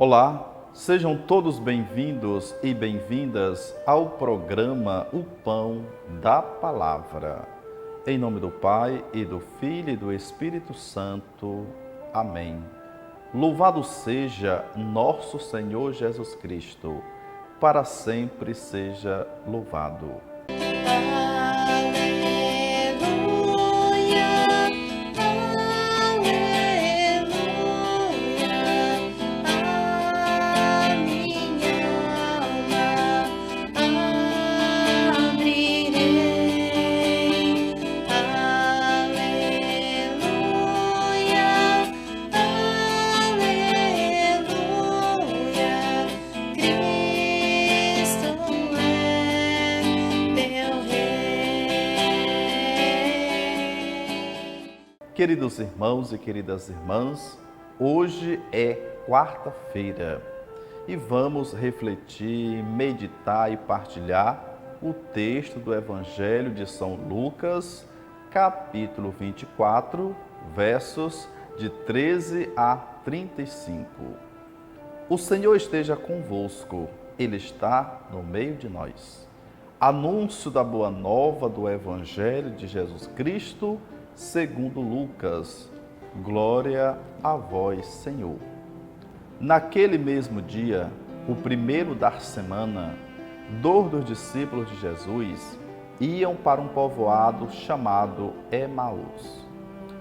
Olá, sejam todos bem-vindos e bem-vindas ao programa O Pão da Palavra. Em nome do Pai, e do Filho e do Espírito Santo. Amém. Louvado seja nosso Senhor Jesus Cristo, para sempre seja louvado. Queridos irmãos e queridas irmãs, hoje é quarta-feira e vamos refletir, meditar e partilhar o texto do Evangelho de São Lucas, capítulo 24, versos de 13 a 35. O Senhor esteja convosco, Ele está no meio de nós. Anúncio da boa nova do Evangelho de Jesus Cristo, segundo Lucas. Glória a vós, Senhor. Naquele mesmo dia, o primeiro da semana, dois dos discípulos de Jesus iam para um povoado chamado Emaús,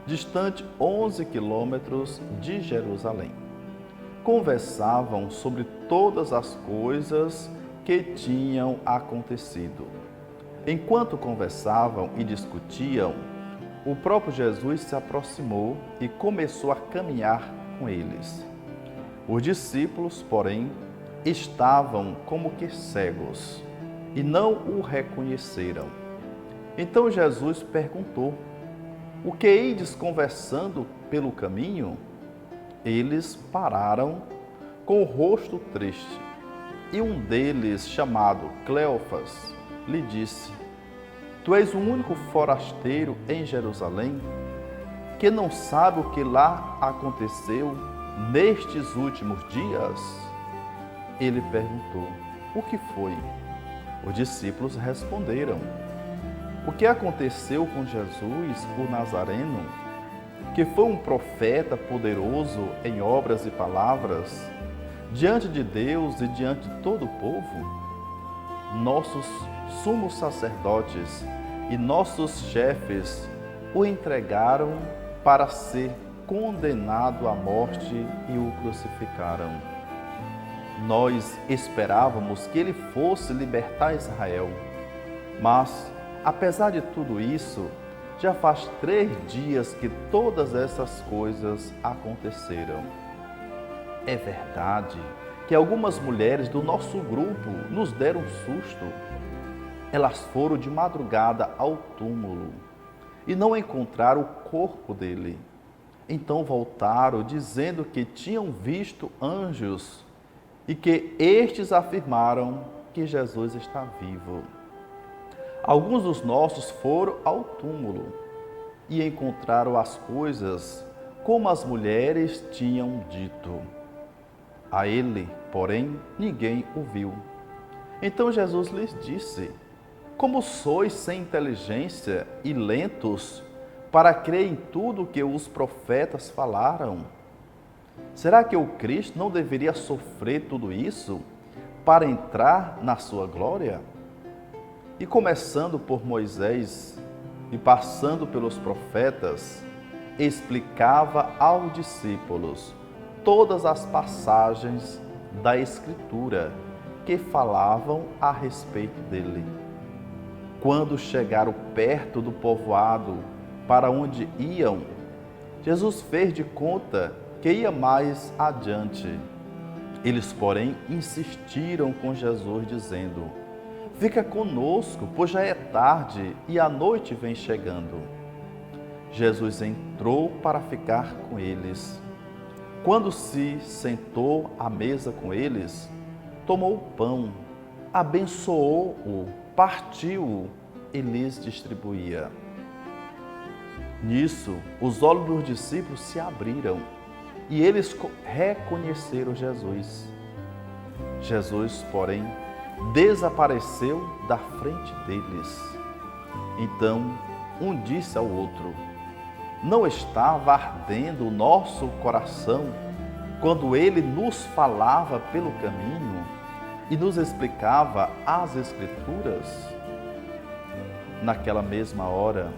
distante 11 quilômetros de Jerusalém. Conversavam sobre todas as coisas que tinham acontecido. Enquanto conversavam e discutiam, o próprio Jesus se aproximou e começou a caminhar com eles. Os discípulos, porém, estavam como que cegos e não o reconheceram. Então Jesus perguntou: "O que ides conversando pelo caminho?" Eles pararam com o rosto triste, e um deles, chamado Cleofas, lhe disse: "Tu és o único forasteiro em Jerusalém que não sabe o que lá aconteceu nestes últimos dias?" Ele perguntou: "O que foi?" Os discípulos responderam: "O que aconteceu com Jesus, o Nazareno, que foi um profeta poderoso em obras e palavras, diante de Deus e diante de todo o povo? Nossos sumos sacerdotes e nossos chefes o entregaram para ser condenado à morte e o crucificaram. Nós esperávamos que ele fosse libertar Israel, mas, apesar de tudo isso, já faz 3 dias que todas essas coisas aconteceram. É verdade que algumas mulheres do nosso grupo nos deram um susto. Elas foram de madrugada ao túmulo e não encontraram o corpo dele. Então voltaram dizendo que tinham visto anjos e que estes afirmaram que Jesus está vivo. Alguns dos nossos foram ao túmulo e encontraram as coisas como as mulheres tinham dito. A ele, porém, ninguém o viu." Então Jesus lhes disse: "Como sois sem inteligência e lentos para crer em tudo o que os profetas falaram? Será que o Cristo não deveria sofrer tudo isso para entrar na sua glória?" E começando por Moisés e passando pelos profetas, explicava aos discípulos todas as passagens da Escritura que falavam a respeito dele. Quando chegaram perto do povoado para onde iam, Jesus fez de conta que ia mais adiante. Eles, porém, insistiram com Jesus, dizendo: "Fica conosco, pois já é tarde e a noite vem chegando." Jesus entrou para ficar com eles. Quando se sentou à mesa com eles, tomou o pão, abençoou-o, partiu-o e lhes distribuía. Nisso, os olhos dos discípulos se abriram e eles reconheceram Jesus. Jesus, porém, desapareceu da frente deles. Então, um disse ao outro: não estava ardendo o nosso coração quando ele nos falava pelo caminho e nos explicava as Escrituras? Naquela mesma hora,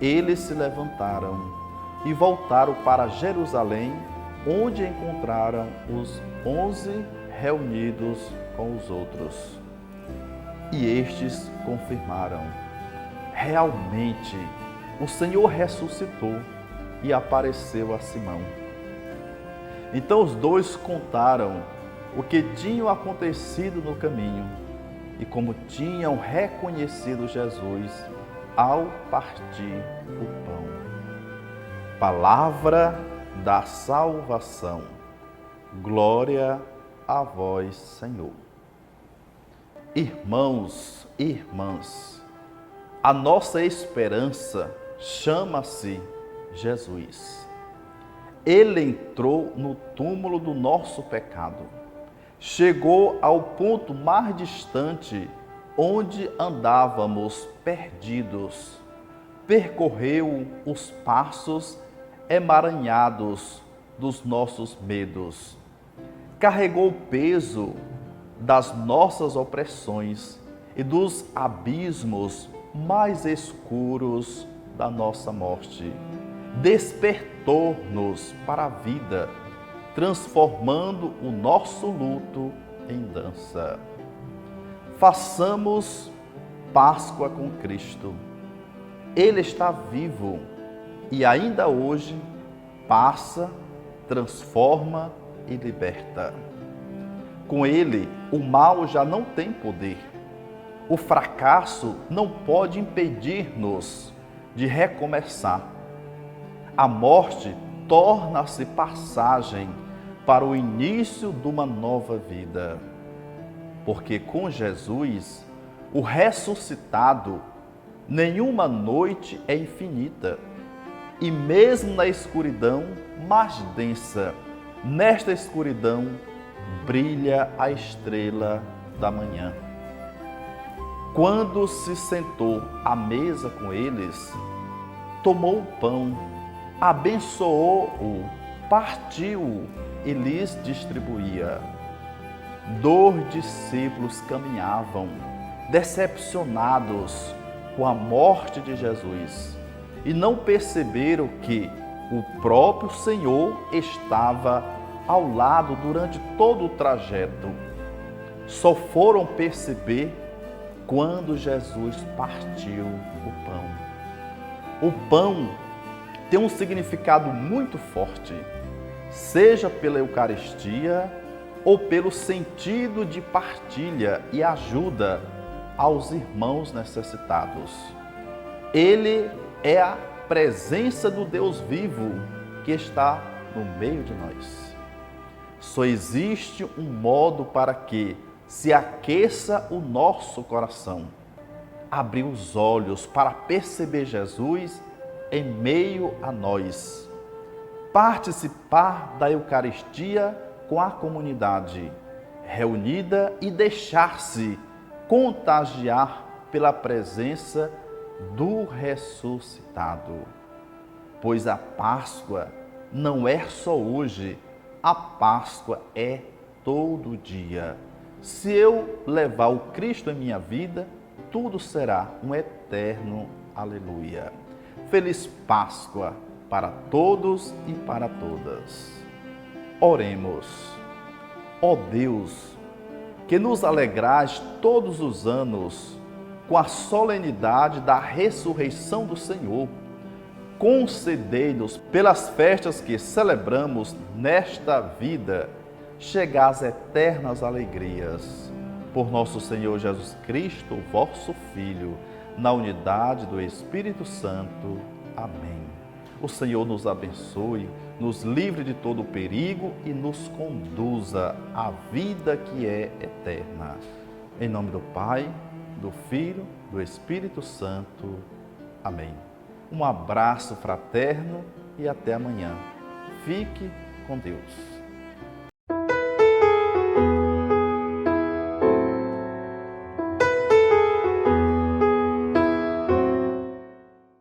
eles se levantaram e voltaram para Jerusalém, onde encontraram os 11 reunidos com os outros. E estes confirmaram: realmente, o Senhor ressuscitou e apareceu a Simão. Então os dois contaram o que tinha acontecido no caminho e como tinham reconhecido Jesus ao partir o pão. Palavra da salvação. Glória a vós, Senhor. Irmãos e irmãs, a nossa esperança chama-se Jesus. Ele entrou no túmulo do nosso pecado. Chegou ao ponto mais distante onde andávamos perdidos. Percorreu os passos emaranhados dos nossos medos. Carregou o peso das nossas opressões e dos abismos mais escuros da nossa morte. Despertou-nos para a vida, transformando o nosso luto em dança. Façamos Páscoa com Cristo. Ele está vivo e ainda hoje passa, transforma e liberta. Com ele, o mal já não tem poder. O fracasso não pode impedir-nos de recomeçar. A morte torna-se passagem para o início de uma nova vida. Porque com Jesus, o ressuscitado, nenhuma noite é infinita. E mesmo na escuridão mais densa, nesta escuridão brilha a estrela da manhã. Quando se sentou à mesa com eles, tomou o pão, abençoou-o, partiu-o e lhes distribuía. 2 discípulos caminhavam, decepcionados com a morte de Jesus, e não perceberam que o próprio Senhor estava ao lado durante todo o trajeto. Só foram perceber quando Jesus partiu o pão. O pão tem um significado muito forte, seja pela Eucaristia ou pelo sentido de partilha e ajuda aos irmãos necessitados. Ele é a presença do Deus vivo que está no meio de nós. Só existe um modo para que se aqueça o nosso coração: abrir os olhos para perceber Jesus em meio a nós, participar da Eucaristia com a comunidade reunida e deixar-se contagiar pela presença do ressuscitado. Pois a Páscoa não é só hoje, a Páscoa é todo dia. Se eu levar o Cristo em minha vida, tudo será um eterno aleluia. Feliz Páscoa para todos e para todas. Oremos. Ó Deus, que nos alegrais todos os anos com a solenidade da ressurreição do Senhor, concedei-nos pelas festas que celebramos nesta vida, chegar às eternas alegrias. Por nosso Senhor Jesus Cristo, vosso Filho, na unidade do Espírito Santo. Amém. O Senhor nos abençoe, nos livre de todo perigo e nos conduza à vida que é eterna. Em nome do Pai, do Filho, do Espírito Santo. Amém. Um abraço fraterno e até amanhã. Fique com Deus.